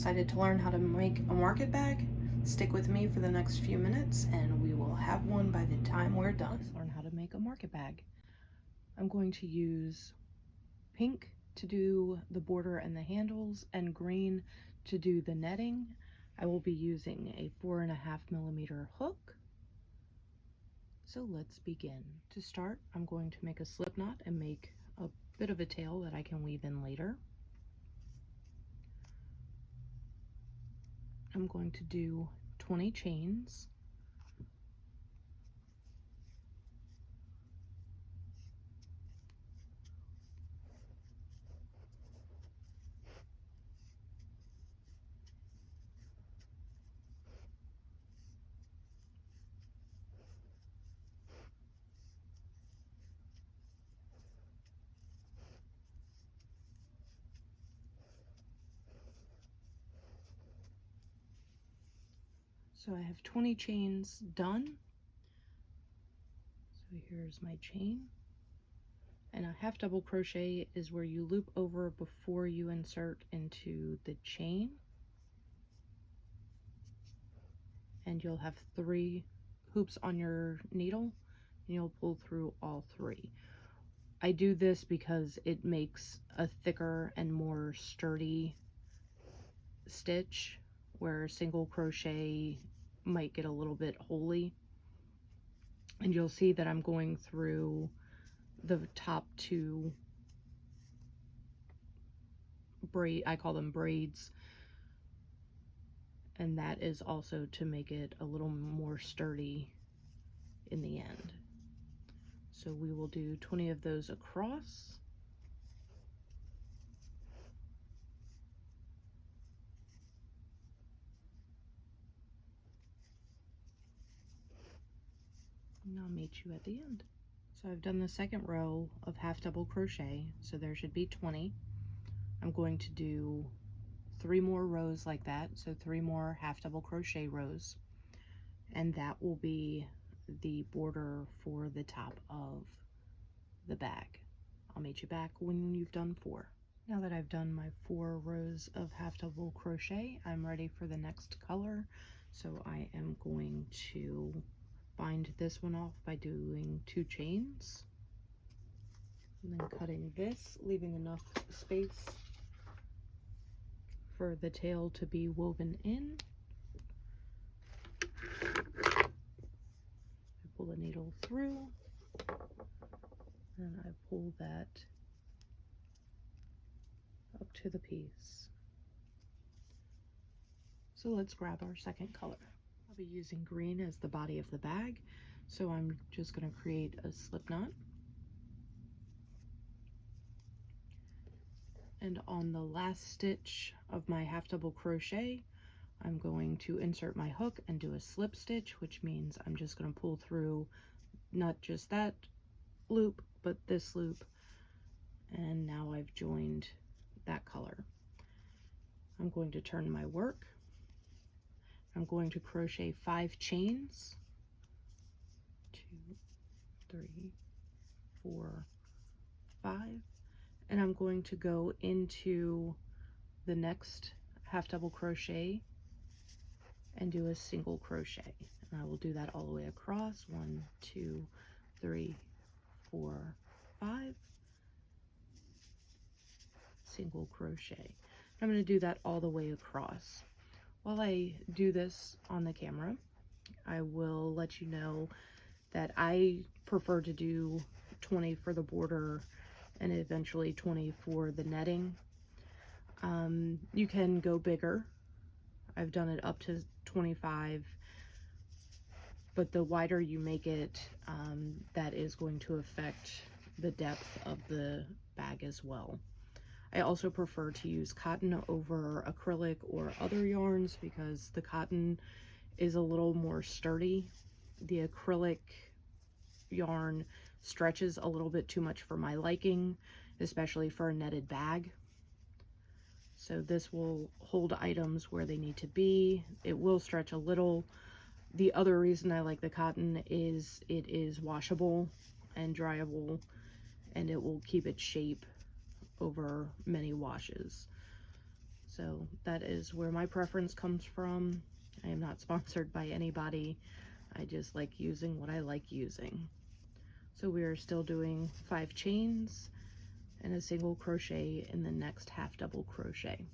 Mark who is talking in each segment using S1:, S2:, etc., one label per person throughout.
S1: excited to learn how to make a market bag? Stick with me for the next few minutes and we will have one by the time we're done. Let's learn how to make a market bag. I'm going to use pink to do the border and the handles and green to do the netting. I will be using a 4.5mm hook. So let's begin. To start, I'm going to make a slip knot and make a bit of a tail that I can weave in later. I'm going to do 20 chains. So I have 20 chains done. So here's my chain. And a half double crochet is where you loop over before you insert into the chain. And you'll have 3 hoops on your needle and you'll pull through all 3. I do this because it makes a thicker and more sturdy stitch, where single crochet might get a little bit holy. And you'll see that I'm going through the top 2 braid, I call them braids, and that is also to make it a little more sturdy in the end. So we will do 20 of those across. And I'll meet you at the end. So I've done the second row of half double crochet, so there should be 20. I'm going to do 3 more rows like that, so 3 more half double crochet rows, and that will be the border for the top of the bag. I'll meet you back when you've done 4. Now that I've done my 4 rows of half double crochet, I'm ready for the next color. So I am going to bind this one off by doing 2 chains and then cutting this, leaving enough space for the tail to be woven in. I pull the needle through and I pull that up to the piece. So let's grab our second color. I'll be using green as the body of the bag, so I'm just going to create a slip knot. And on the last stitch of my half double crochet, I'm going to insert my hook and do a slip stitch, which means I'm just going to pull through not just that loop, but this loop. And now I've joined that color. I'm going to turn my work. I'm going to crochet 5 chains. 2, 3, 4, 5. And I'm going to go into the next half double crochet and do a single crochet. And I will do that all the way across. 1, 2, 3, 4, 5. Single crochet. I'm going to do that all the way across. While I do this on the camera, I will let you know that I prefer to do 20 for the border and eventually 20 for the netting. You can go bigger. I've done it up to 25, but the wider you make it, that is going to affect the depth of the bag as well. I also prefer to use cotton over acrylic or other yarns because the cotton is a little more sturdy. The acrylic yarn stretches a little bit too much for my liking, especially for a netted bag. So this will hold items where they need to be. It will stretch a little. The other reason I like the cotton is it is washable and dryable, and it will keep its shape over many washes. So So that is where my preference comes from. I am not sponsored by anybody. I just like using what I like using. So we are still doing 5 chains and a single crochet in the next half double crochet.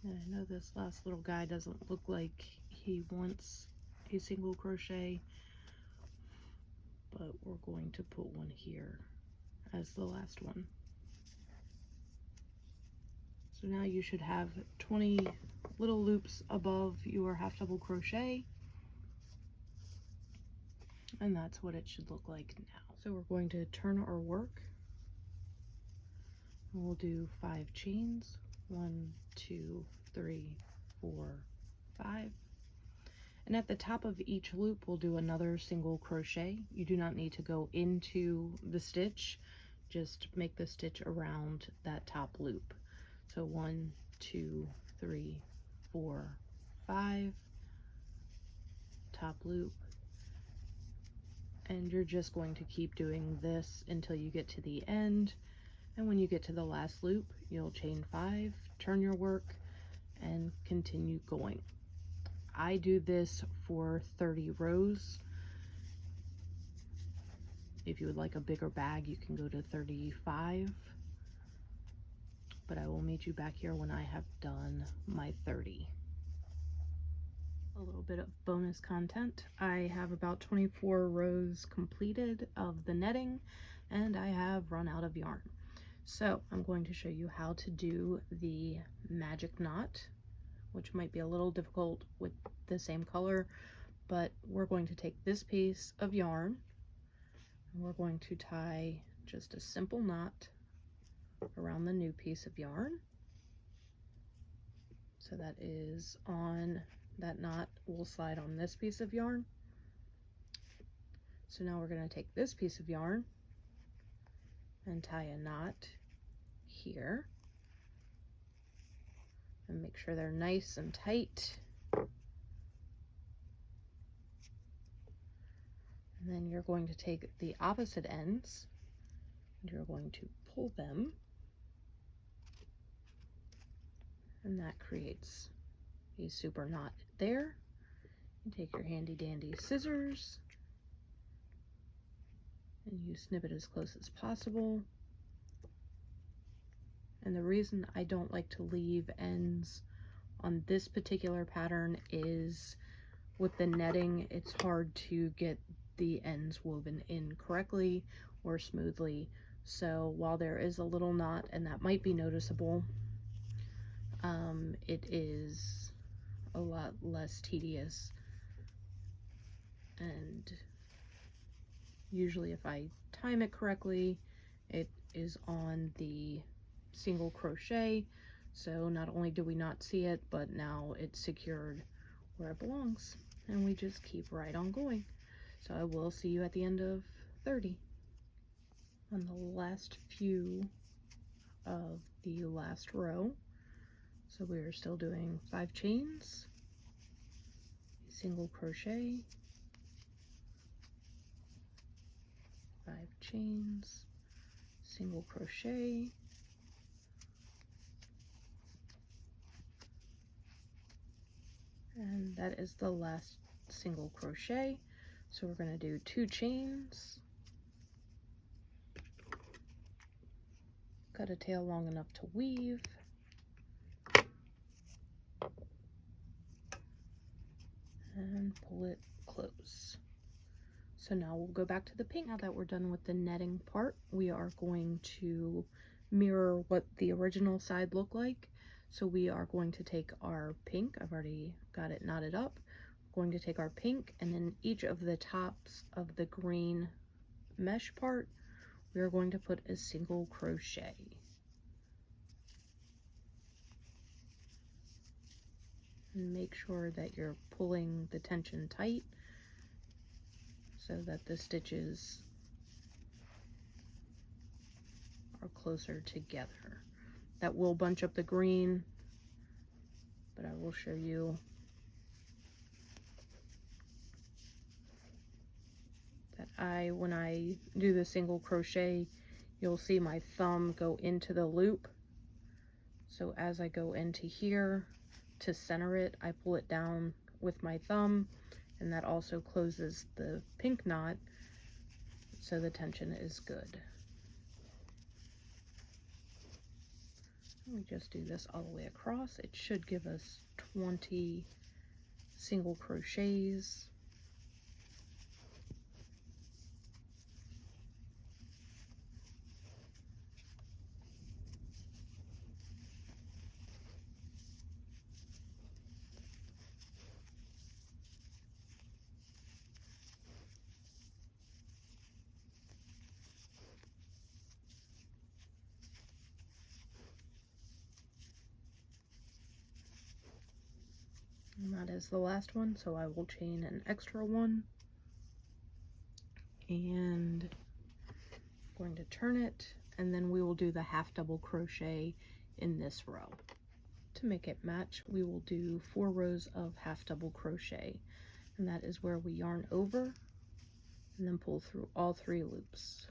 S1: And I know this last little guy doesn't look like he wants a single crochet, but we're going to put one here as the last one. So now you should have 20 little loops above your half double crochet, and that's what it should look like now. So we're going to turn our work, and we'll do 5 chains, 1, 2, 3, 4, 5. And at the top of each loop, we'll do another single crochet. You do not need to go into the stitch, just make the stitch around that top loop. So 1, 2, 3, 4, 5, top loop. And you're just going to keep doing this until you get to the end. And when you get to the last loop, you'll chain 5, turn your work, and continue going. I do this for 30 rows. If you would like a bigger bag, you can go to 35. But I will meet you back here when I have done my 30. A little bit of bonus content. I have about 24 rows completed of the netting, and I have run out of yarn. So I'm going to show you how to do the magic knot, which might be a little difficult with the same color, but we're going to take this piece of yarn and we're going to tie just a simple knot around the new piece of yarn. So that is on, that knot will slide on this piece of yarn. So now we're going to take this piece of yarn and tie a knot here and make sure they're nice and tight. And then you're going to take the opposite ends and you're going to pull them, and that creates a super knot there. You take your handy dandy scissors and you snip it as close as possible. And the reason I don't like to leave ends on this particular pattern is with the netting, it's hard to get the ends woven in correctly or smoothly. So while there is a little knot and that might be noticeable, it is a lot less tedious. And usually if I time it correctly, it is on the single crochet. So not only do we not see it, but now it's secured where it belongs. And we just keep right on going. So I will see you at the end of 30. On the last few of the last row. So we are still doing 5 chains, single crochet, 5 chains, single crochet, And that is the last single crochet. So we're going to do 2 chains, cut a tail long enough to weave, and pull it close. So now we'll go back to the pink. Now that we're done with the netting part, we are going to mirror what the original side looked like. So we are going to take our pink, I've already got it knotted up, we're going to take our pink, and then each of the tops of the green mesh part, we are going to put a single crochet. And make sure that you're pulling the tension tight so that the stitches are closer together. That will bunch up the green, but I will show you that when I do the single crochet, you'll see my thumb go into the loop. So as I go into here to center it, I pull it down with my thumb, and that also closes the pink knot, so the tension is good. Let me just do this all the way across. It should give us 20 single crochets. And that is the last one, so I will chain an extra one. And I'm going to turn it, and then we will do the half double crochet in this row. To make it match, we will do 4 rows of half double crochet, and that is where we yarn over and then pull through all 3 loops.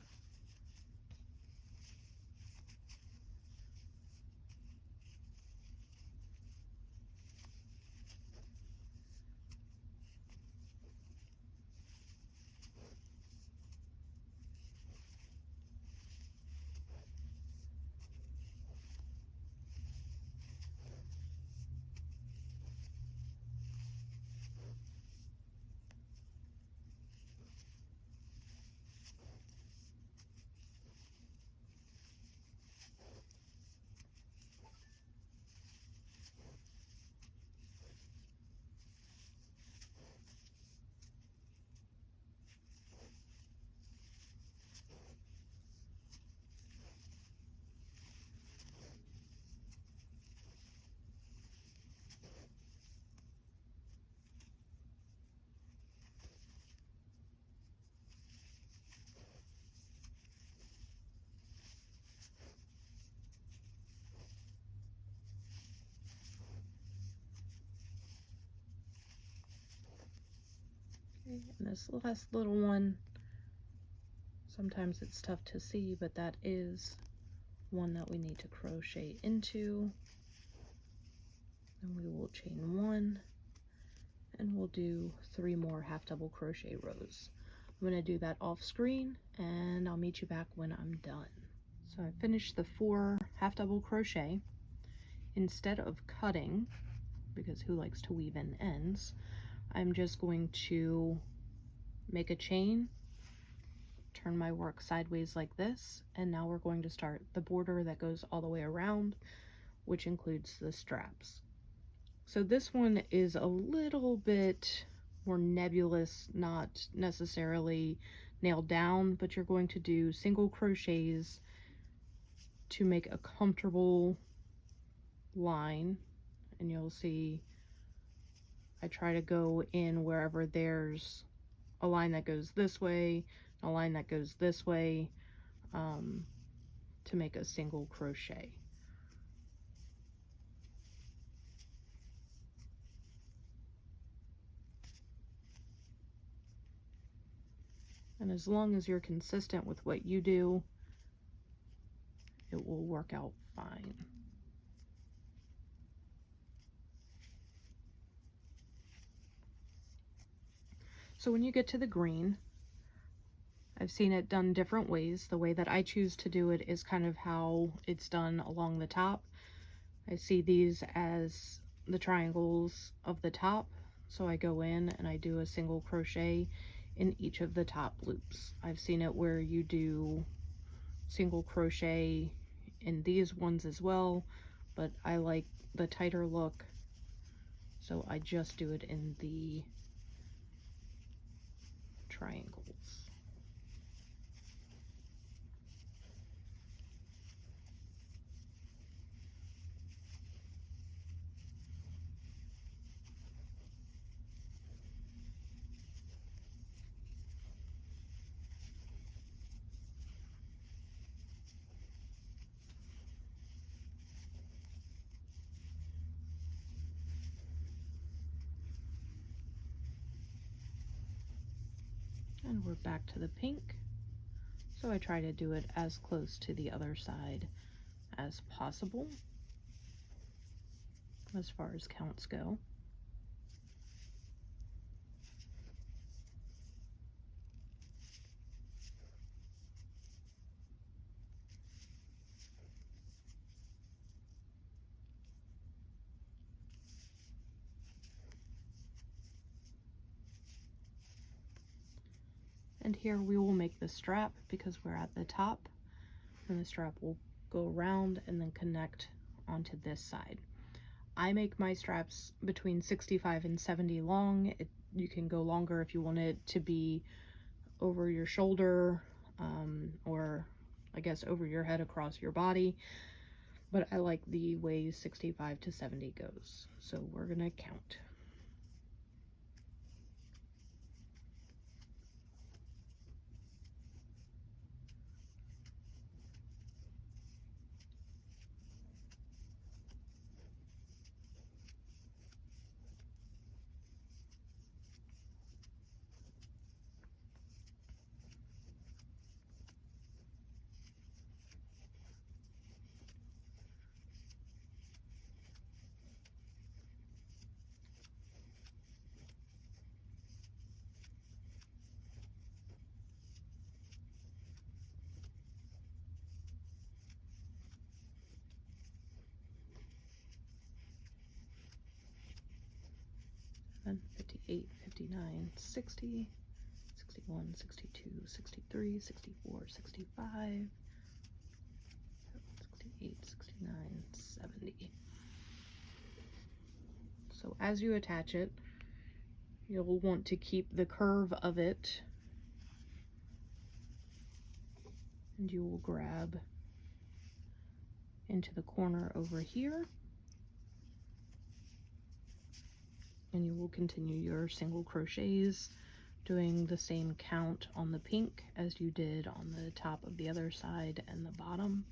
S1: And this last little one, sometimes it's tough to see, but that is one that we need to crochet into. And we will chain 1, and we'll do 3 more half double crochet rows. I'm going to do that off screen, and I'll meet you back when I'm done. So I finished the 4 half double crochet. Instead of cutting, because who likes to weave in ends, I'm just going to make a chain, turn my work sideways like this, and now we're going to start the border that goes all the way around, which includes the straps. So this one is a little bit more nebulous, not necessarily nailed down, but you're going to do single crochets to make a comfortable line, and you'll see I try to go in wherever there's a line that goes this way, a line that goes this way, to make a single crochet. And as long as you're consistent with what you do, it will work out fine. So when you get to the green, I've seen it done different ways. The way that I choose to do it is kind of how it's done along the top. I see these as the triangles of the top, so I go in and I do a single crochet in each of the top loops. I've seen it where you do single crochet in these ones as well, but I like the tighter look, so I just do it in the triangles. And we're back to the pink. So I try to do it as close to the other side as possible as far as counts go. And here we will make the strap because we're at the top, and the strap will go around and then connect onto this side. I make my straps between 65 and 70 long. You can go longer if you want it to be over your shoulder, or I guess over your head across your body, but I like the way 65 to 70 goes. So we're gonna count. Then 58, 59, 60, 61, 62, 63, 64, 65, 68, 69, 70. So as you attach it, you'll want to keep the curve of it, and you will grab into the corner over here, and you will continue your single crochets, doing the same count on the pink as you did on the top of the other side and the bottom.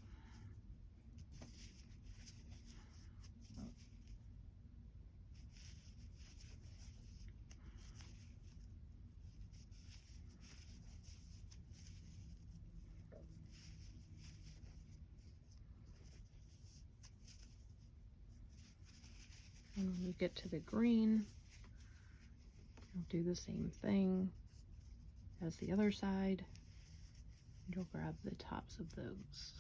S1: And when you get to the green, you'll do the same thing as the other side, and you'll grab the tops of those.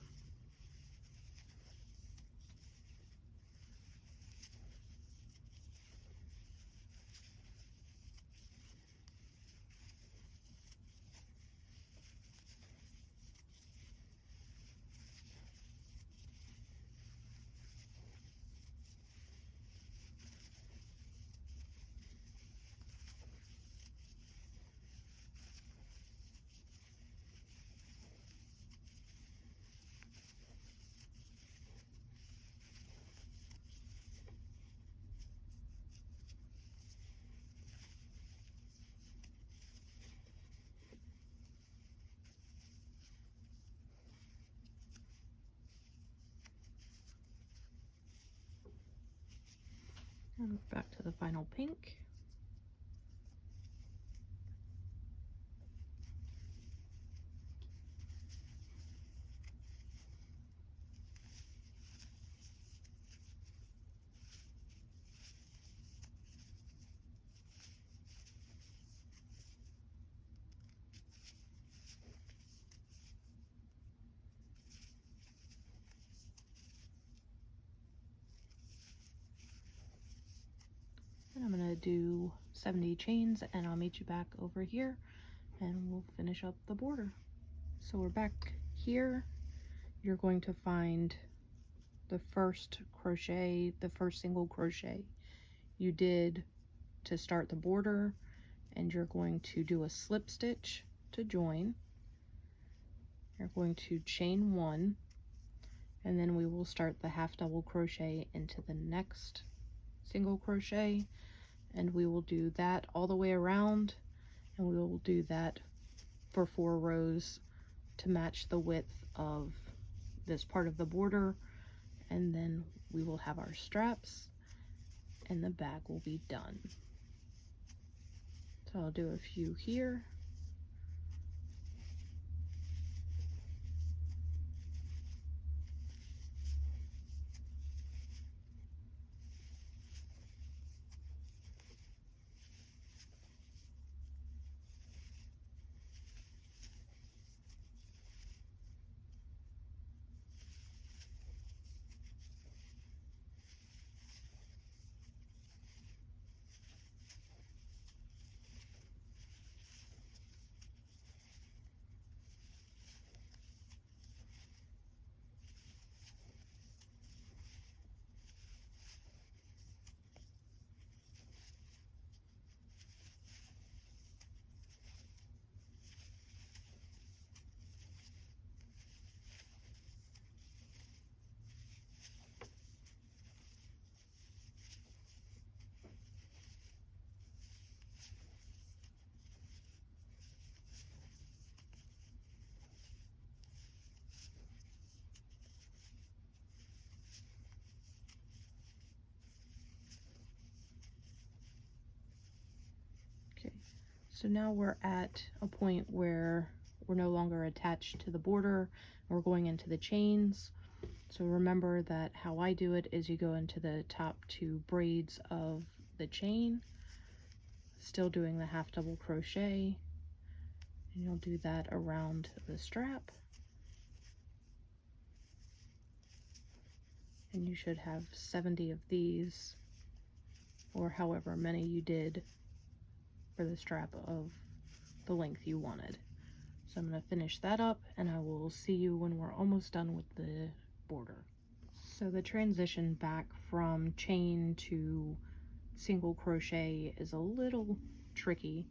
S1: And back to the final pink. do 70 chains, and I'll meet you back over here and we'll finish up the border. So we're back here. You're going to find the first crochet, the first single crochet you did to start the border, and you're going to do a slip stitch to join. You're going to chain 1, and then we will start the half double crochet into the next single crochet, and we will do that all the way around, and we will do that for 4 rows to match the width of this part of the border, and then we will have our straps and the bag will be done. So I'll do a few here. Okay, so now we're at a point where we're no longer attached to the border. We're going into the chains. So remember that how I do it is you go into the top 2 braids of the chain, still doing the half double crochet, and you'll do that around the strap. And you should have 70 of these, or however many you did for the strap of the length you wanted. So I'm going to finish that up, and I will see you when we're almost done with the border. So the transition back from chain to single crochet is a little tricky.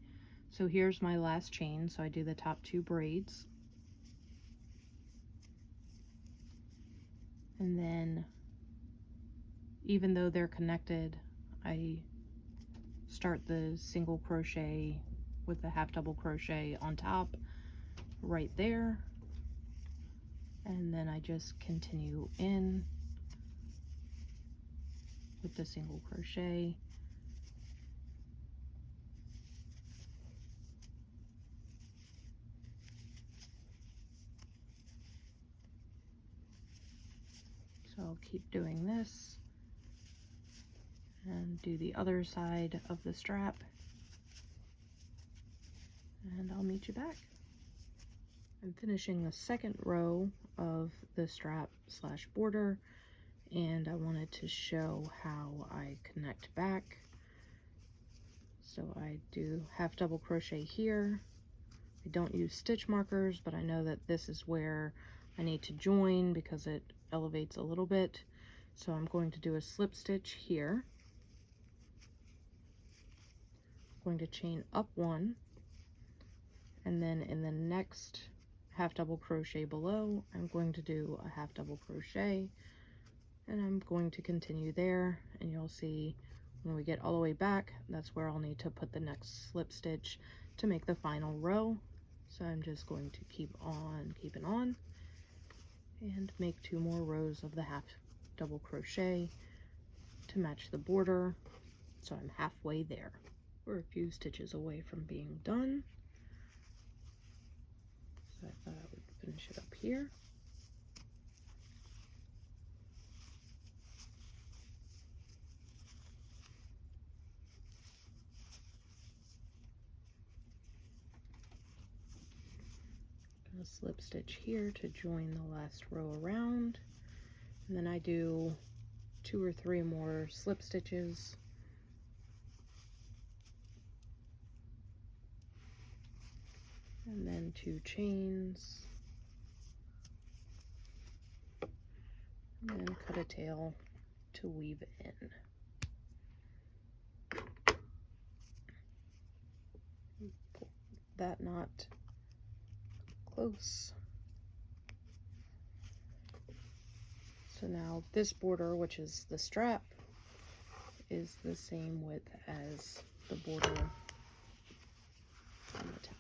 S1: So here's my last chain. So I do the top 2 braids, and then even though they're connected, I start the single crochet with the half double crochet on top right there, and then I just continue in with the single crochet. So I'll keep doing this and do the other side of the strap, and I'll meet you back. I'm finishing the second row of the strap slash border, and I wanted to show how I connect back. So I do half double crochet here. I don't use stitch markers, but I know that this is where I need to join because it elevates a little bit. So I'm going to do a slip stitch here. I'm going to chain up 1, and then in the next half double crochet below, I'm going to do a half double crochet, and I'm going to continue there, and you'll see when we get all the way back, that's where I'll need to put the next slip stitch to make the final row. So I'm just going to keep on keeping on and make 2 more rows of the half double crochet to match the border. So I'm halfway there. We're a few stitches away from being done. So I thought I would finish it up here. A slip stitch here to join the last row around, and then I do 2 or 3 more slip stitches and then 2 chains, and then cut a tail to weave in. Pull that knot close. So now this border, which is the strap, is the same width as the border on the top.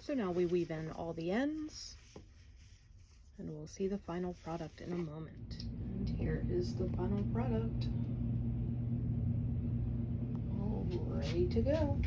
S1: So now we weave in all the ends, and we'll see the final product in a moment. And here is the final product, all ready to go.